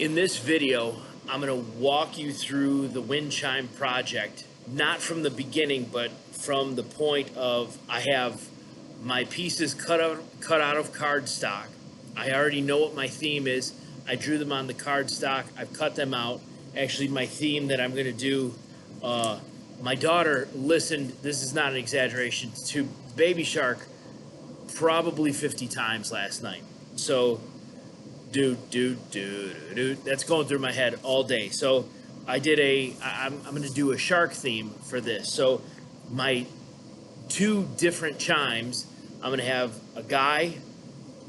In this video, I'm going to walk you through the windchime project, not from the beginning, but from the point of I have my pieces cut out of cardstock. I already know what my theme is. I drew them on the cardstock. I've cut them out. Actually, my theme that I'm going to do, my daughter listened, this is not an exaggeration, to Baby Shark probably 50 times last night. So that's going through my head all day. So I'm going to do a shark theme for this. So my two different chimes, I'm going to have a guy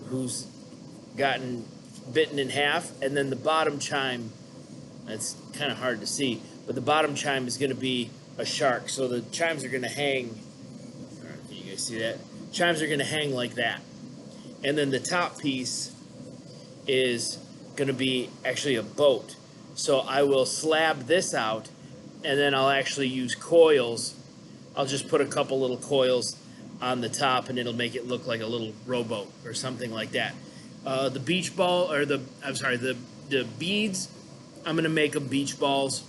who's gotten bitten in half, and then the bottom chime, that's kind of hard to see, but the bottom chime is going to be a shark. So the chimes are going to hang, can you guys see that? Chimes are going to hang like that. And then the top piece is going to be actually a boat. So I will slab this out, and then I'll actually use coils. I'll just put a couple little coils on the top, and it'll make it look like a little rowboat or something like that. The beach ball, or the beads, I'm going to make them beach balls.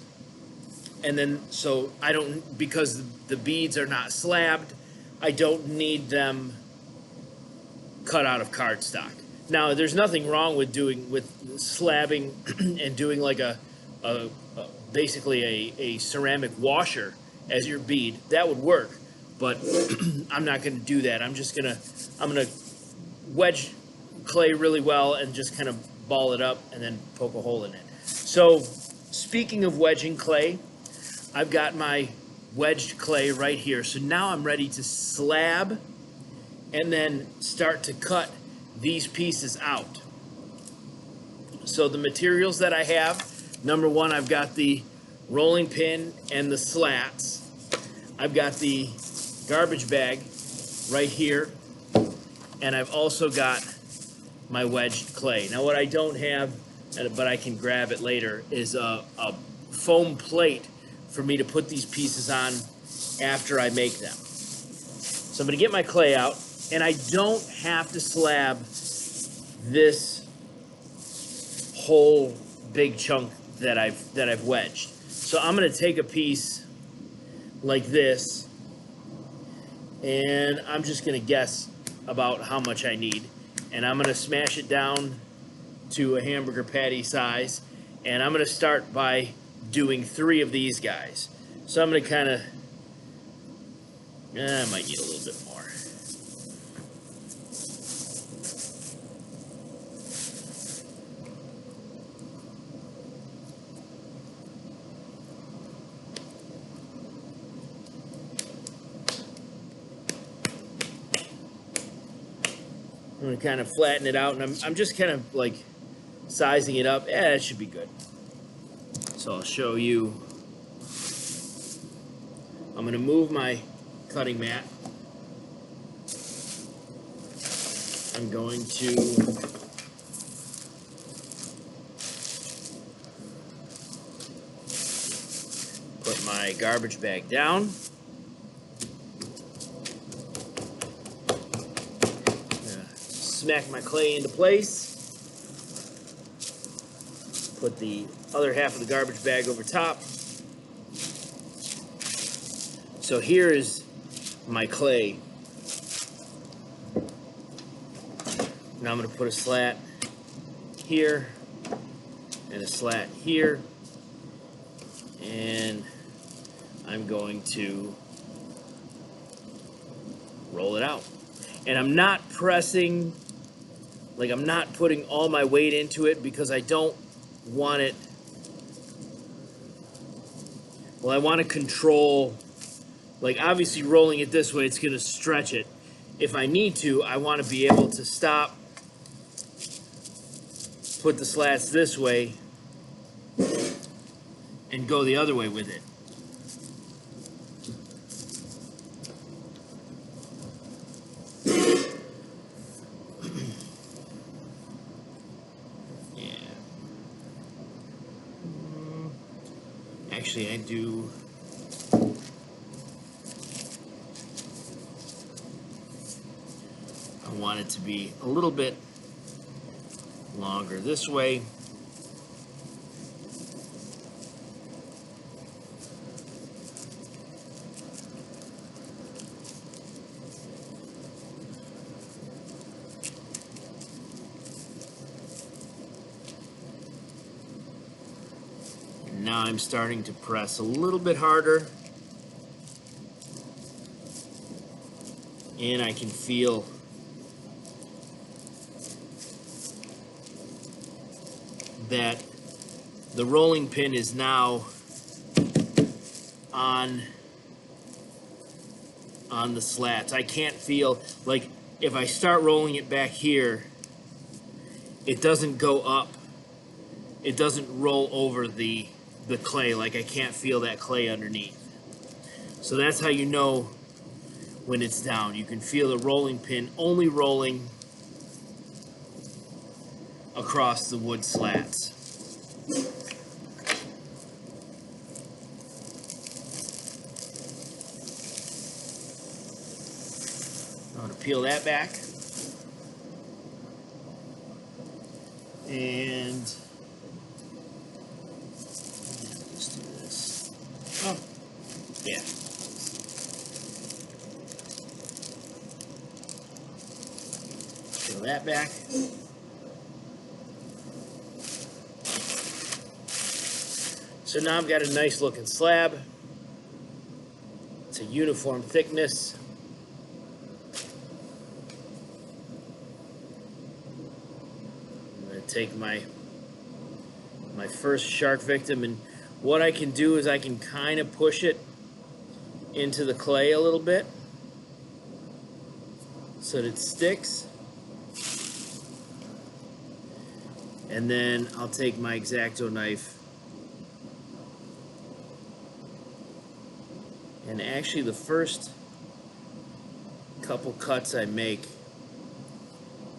And then, so I don't, because the beads are not slabbed, I don't need them cut out of cardstock. Now, there's nothing wrong with slabbing and doing like basically a ceramic washer as your bead. That would work, but I'm not going to do that. I'm going to wedge clay really well and just kind of ball it up and then poke a hole in it. So, speaking of wedging clay, I've got my wedged clay right here. So now I'm ready to slab and then start to cut these pieces out. So the materials that I have, number one, I've got the rolling pin and the slats. I've got the garbage bag right here, and I've also got my wedged clay. Now what I don't have, but I can grab it later, is a foam plate for me to put these pieces on after I make them. So I'm going to get my clay out, and I don't have to slab this whole big chunk that I've wedged. So I'm going to take a piece like this, and I'm just going to guess about how much I need, and I'm going to smash it down to a hamburger patty size, and I'm going to start by doing 3 of these guys. So I'm going to kind of, I might need a little bit more. I'm going to kind of flatten it out, and I'm just kind of like sizing it up. Yeah, it should be good. So I'll show you. I'm going to move my cutting mat. I'm going to put my garbage bag down. Smack my clay into place. Put the other half of the garbage bag over top. So here is my clay. Now I'm going to put a slat here and a slat here, and I'm going to roll it out. And I'm not pressing, like I'm not putting all my weight into it because I don't want it, well, I want to control, like obviously rolling it this way, it's going to stretch it. If I need to, I want to be able to stop, put the slats this way, and go the other way with it. Actually, I do. I want it to be a little bit longer this way. now I'm starting to press a little bit harder. And I can feel that the rolling pin is now on the slats. I can't feel, like, if I start rolling it back here, it doesn't go up. It doesn't roll over the clay. Like, I can't feel that clay underneath. So that's how you know when it's down. You can feel the rolling pin only rolling across the wood slats. I'm going to peel that back. And let's do this. Oh, yeah. Peel that back. So now I've got a nice looking slab. It's a uniform thickness. I'm going to take my first shark victim, and what I can do is I can kind of push it into the clay a little bit so that it sticks. And then I'll take my X-Acto knife, and actually the first couple cuts I make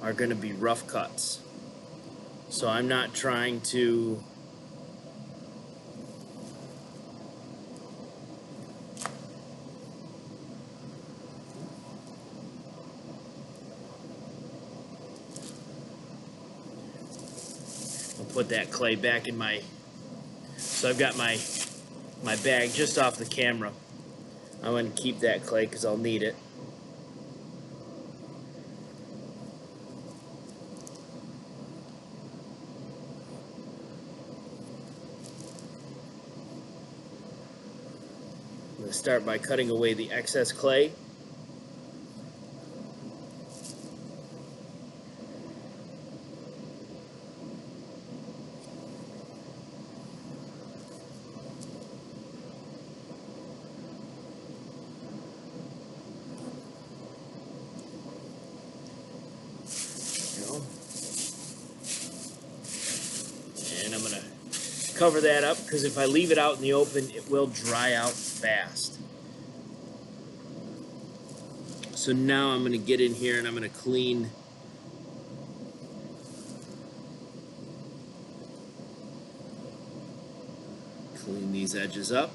are going to be rough cuts. So I'm not trying to put that clay back in my, so I've got my bag just off the camera. I'm going to keep that clay because I'll need it. I'm going to start by cutting away the excess clay. And I'm going to cover that up because if I leave it out in the open, it will dry out fast. So now I'm going to get in here and I'm going to clean these edges up.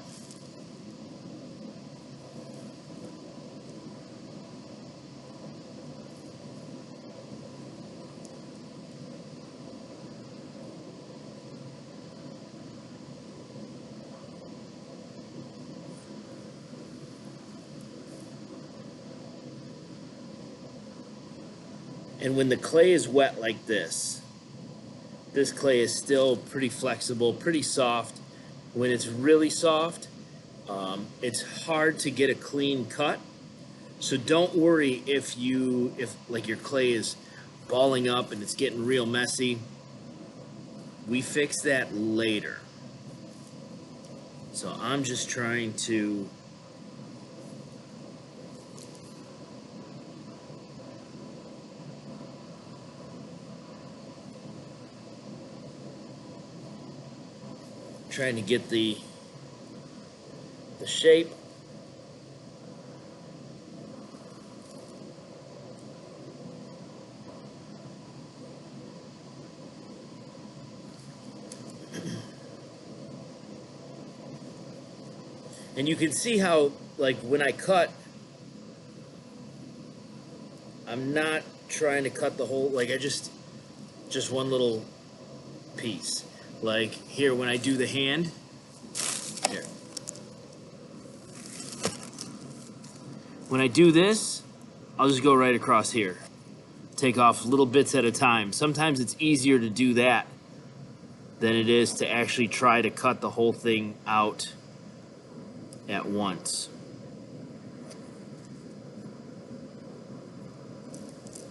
And when the clay is wet like this clay is still pretty flexible, pretty soft. When it's really soft, it's hard to get a clean cut. So don't worry if like your clay is balling up and it's getting real messy. We fix that later. So I'm just trying to get the shape. And you can see how, like, when I cut, I'm not trying to cut the whole, like, I just one little piece. Like here, when I do the hand, here. When I do this, I'll just go right across here. Take off little bits at a time. Sometimes it's easier to do that than it is to actually try to cut the whole thing out at once.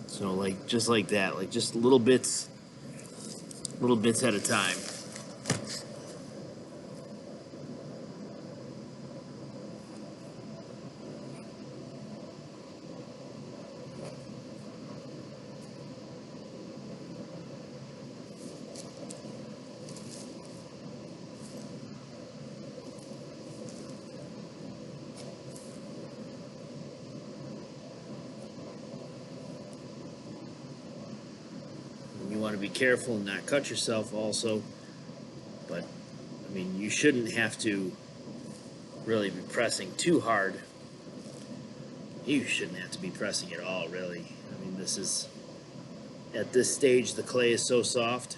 So like just like that, like just little bits at a time. You want to be careful and not cut yourself also, but I mean, you shouldn't have to really be pressing too hard. You shouldn't have to be pressing at all, really. I mean, this is, at this stage, the clay is so soft.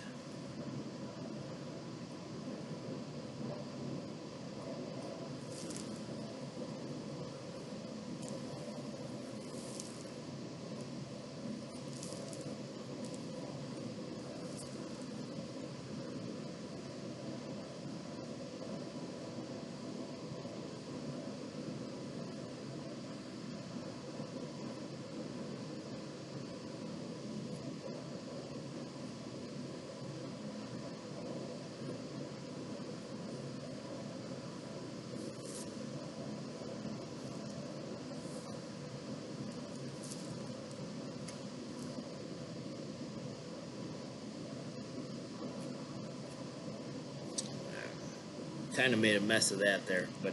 Kind of made a mess of that there, but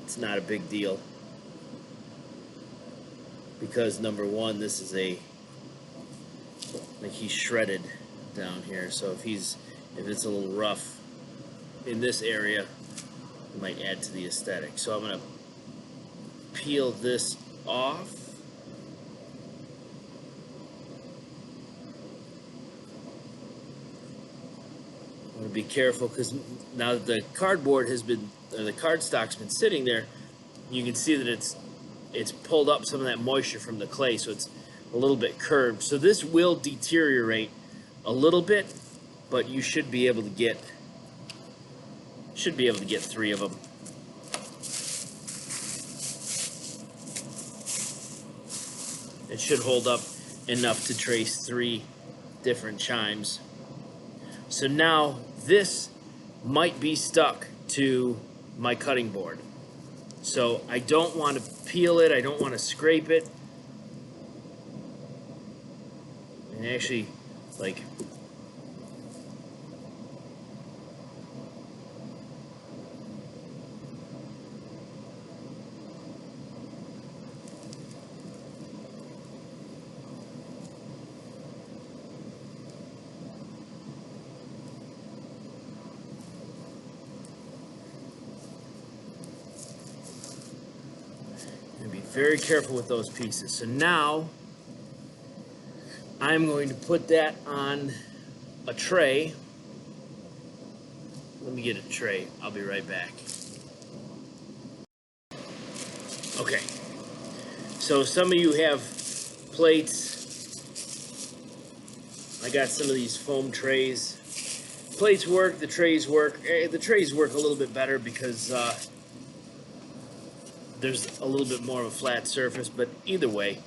it's not a big deal because number one, this is a, like, he's shredded down here, so if it's a little rough in this area, it might add to the aesthetic. So I'm going to peel this off. Be careful because now that the cardboard has been, or the cardstock's been sitting there, you can see that it's pulled up some of that moisture from the clay, so it's a little bit curved. So this will deteriorate a little bit, but you should be able to get 3 of them. It should hold up enough to trace 3 different chimes. So now this might be stuck to my cutting board. So I don't want to peel it, I don't want to scrape it. And actually, like, be very careful with those pieces. So now I'm going to put that on a tray. Let me get a tray. I'll be right back. Okay. So some of you have plates. I got some of these foam trays. Plates work, the trays work. The trays work a little bit better because there's a little bit more of a flat surface, but either way.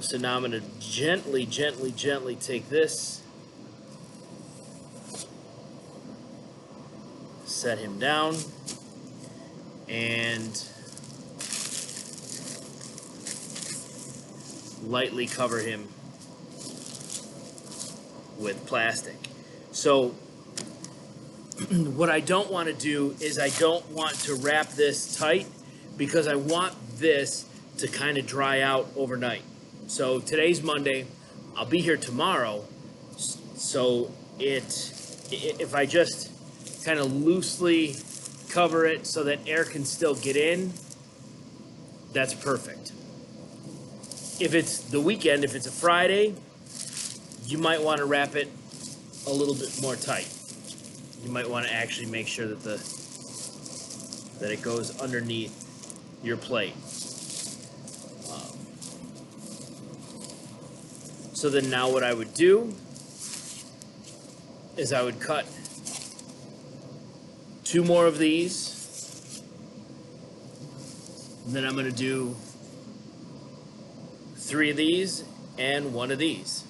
So now I'm going to gently take this, set him down, and lightly cover him with plastic. So what I don't want to do is I don't want to wrap this tight because I want this to kind of dry out overnight. So today's Monday, I'll be here tomorrow. So if I just kind of loosely cover it so that air can still get in, that's perfect. If it's the weekend, if it's a Friday, you might want to wrap it a little bit more tight. You might want to actually make sure that that it goes underneath your plate. So then now what I would do is I would cut 2 more of these. And then I'm going to do 3 of these and 1 of these.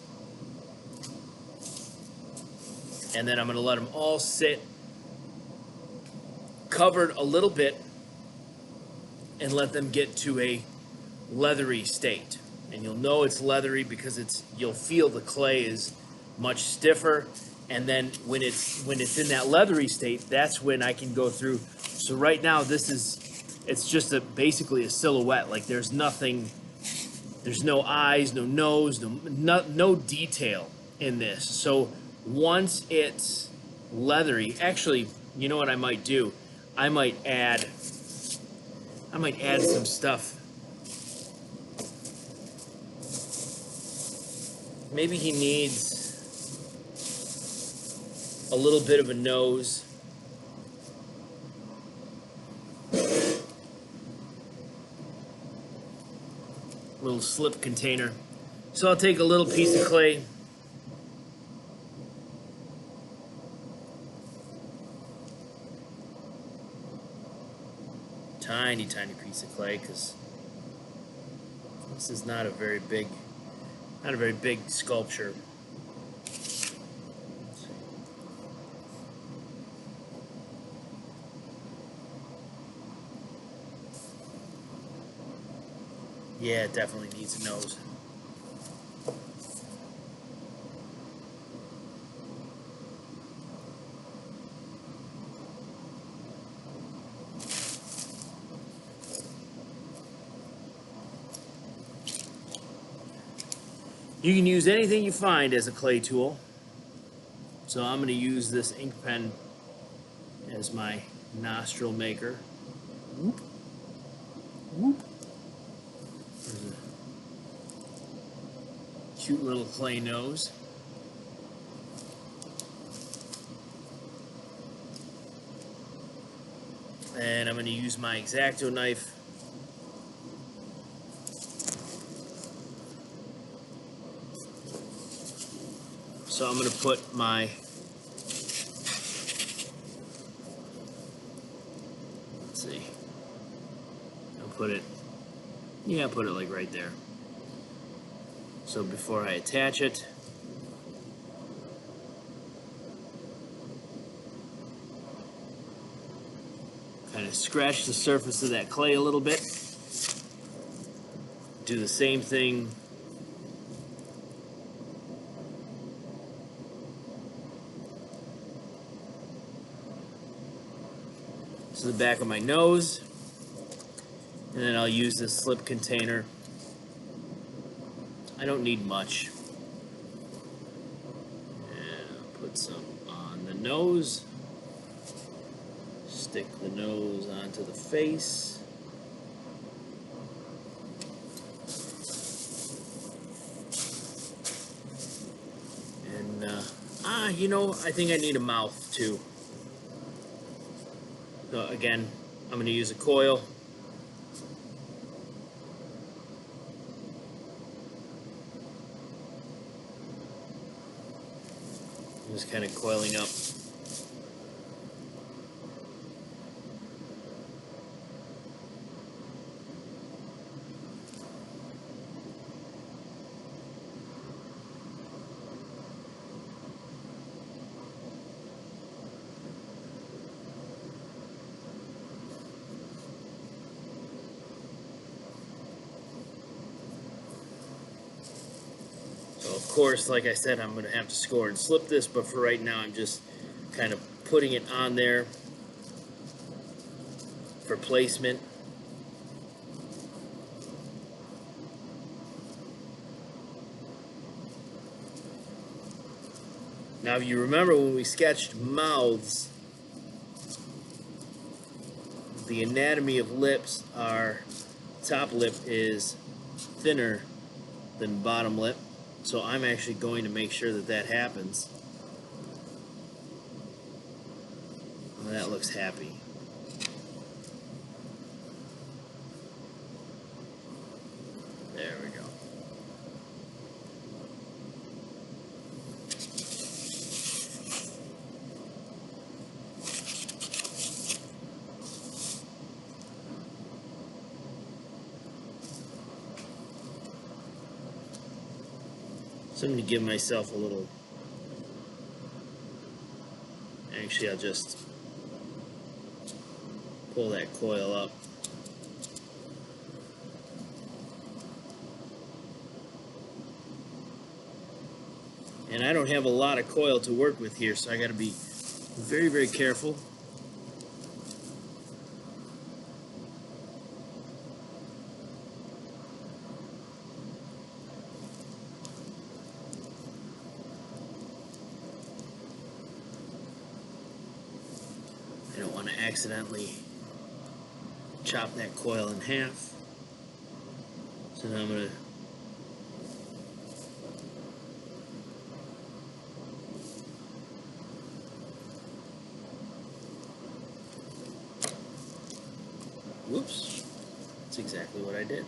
And then I'm going to let them all sit covered a little bit and let them get to a leathery state. And you'll know it's leathery because you'll feel the clay is much stiffer. And then when it's in that leathery state, that's when I can go through. So right now it's just basically a silhouette. Like there's nothing, there's no eyes, no nose, no detail in this. So once it's leathery, actually, you know what I might do? I might add some stuff. Maybe he needs a little bit of a nose. Little slip container. So I'll take a little piece of clay. Tiny piece of clay, because this is not a very big sculpture. Yeah, it definitely needs a nose. You can use anything you find as a clay tool. So I'm going to use this ink pen as my nostril maker. Whoop. Whoop. There's a cute little clay nose. And I'm going to use my X-Acto knife. So I'm going to put my, let's see, I'll put it like right there. So before I attach it, kind of scratch the surface of that clay a little bit. Do the same thing to the back of my nose, and then I'll use this slip container. I don't need much. And I'll put some on the nose, stick the nose onto the face. And you know, I think I need a mouth too. So again, I'm going to use a coil. I'm just kind of coiling up. Of course, like I said, I'm going to have to score and slip this, but for right now I'm just kind of putting it on there for placement. Now, if you remember when we sketched mouths, the anatomy of lips, our top lip is thinner than bottom lip. So I'm actually going to make sure that that happens. Well, that looks happy. There we go. So I'm going to give myself a little, actually I'll just pull that coil up. And I don't have a lot of coil to work with here, so I got to be very, very careful. I don't want to accidentally chop that coil in half. So now I'm going to whoops, that's exactly what I did.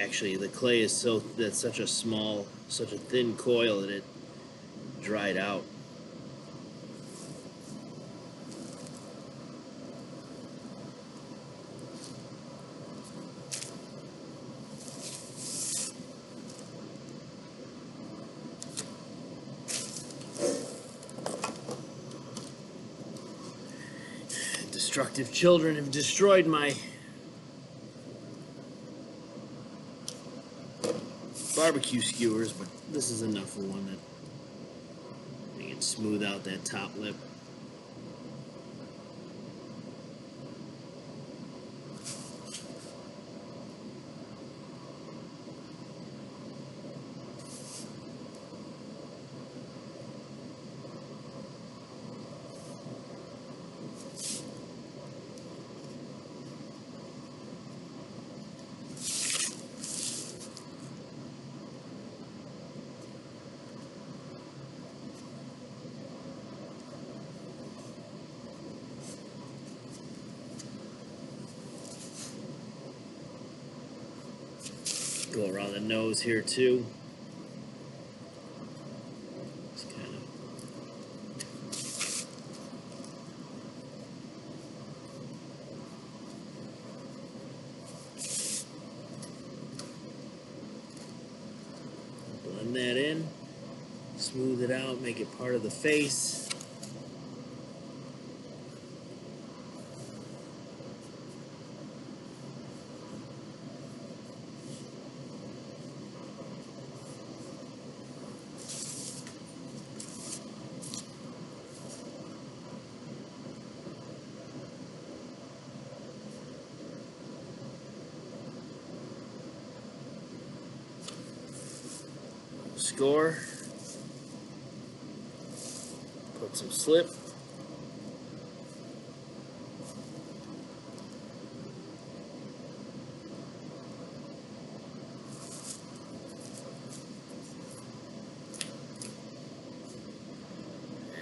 Actually, the clay is that's such a thin coil that it dried out. Destructive children have destroyed my barbecue skewers, but this is enough for one that I can smooth out that top lip. Go around the nose here too. Just kind of blend that in, smooth it out, make it part of the face. Score, put some slip,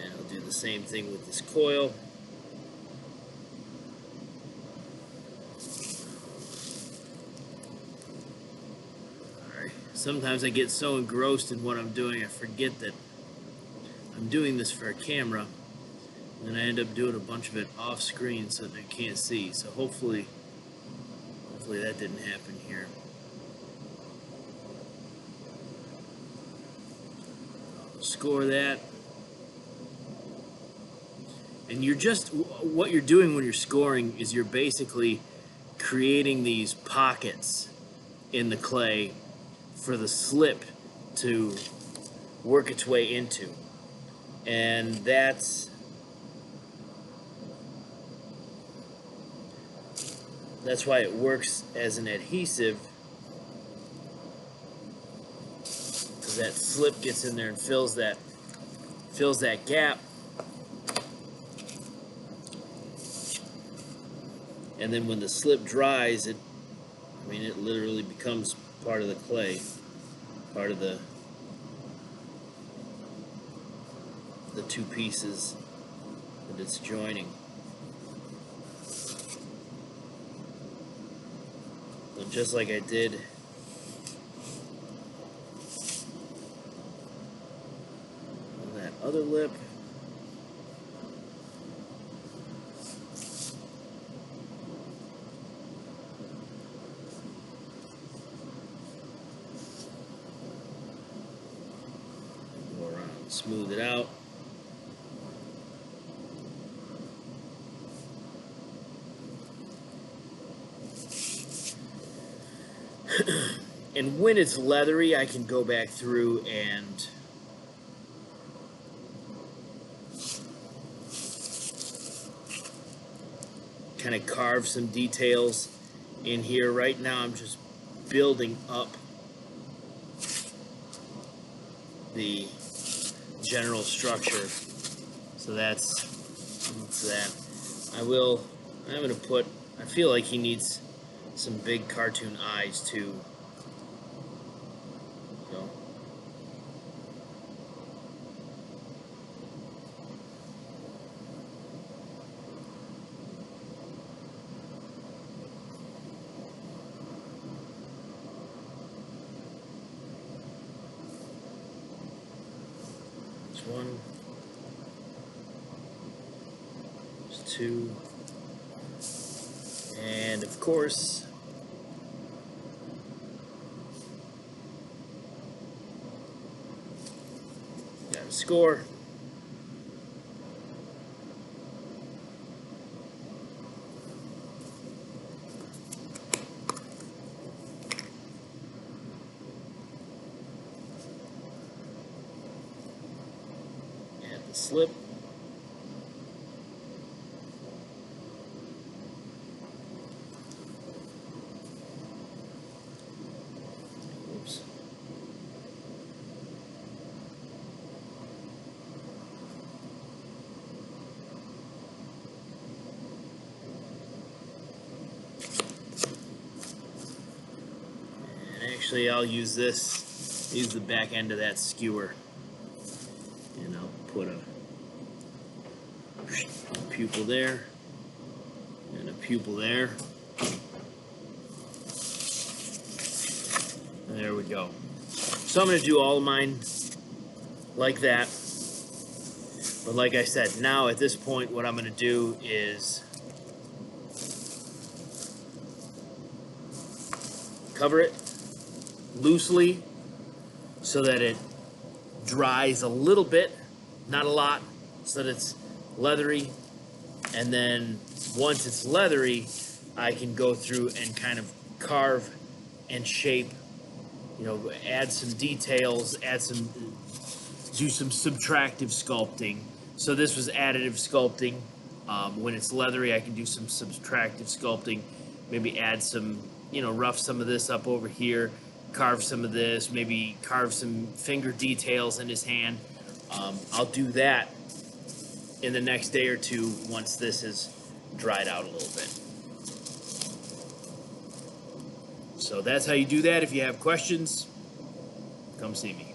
and I'll do the same thing with this coil. Sometimes I get so engrossed in what I'm doing, I forget that I'm doing this for a camera, and then I end up doing a bunch of it off screen so that I can't see. So hopefully that didn't happen here. Score that. And what you're doing when you're scoring is you're basically creating these pockets in the clay for the slip to work its way into. And that's why it works as an adhesive, because that slip gets in there and fills that gap. And then when the slip dries, it literally becomes part of the clay, part of the two pieces that it's joining. So just like I did on that other lip, Smooth it out. And when it's leathery, I can go back through and kind of carve some details in here. Right now I'm just building up the general structure. So that's that. I'm gonna put, I feel like he needs some big cartoon eyes too. So there's one, there's two, and of course got a score. Add the slip. Oops. And actually I'll use the back end of that skewer, and I'll put a pupil there and a pupil there. There we go. So I'm going to do all of mine like that. But like I said, now at this point what I'm going to do is cover it loosely so that it dries a little bit, not a lot, so that it's leathery. And then once it's leathery, I can go through and kind of carve and shape, you know, add some details, do some subtractive sculpting. So this was additive sculpting. When it's leathery, I can do some subtractive sculpting, maybe add some, you know, rough some of this up over here, carve some of this, maybe carve some finger details in his hand. I'll do that in the next day or two once this is dried out a little bit. So that's how you do that. If you have questions, come see me.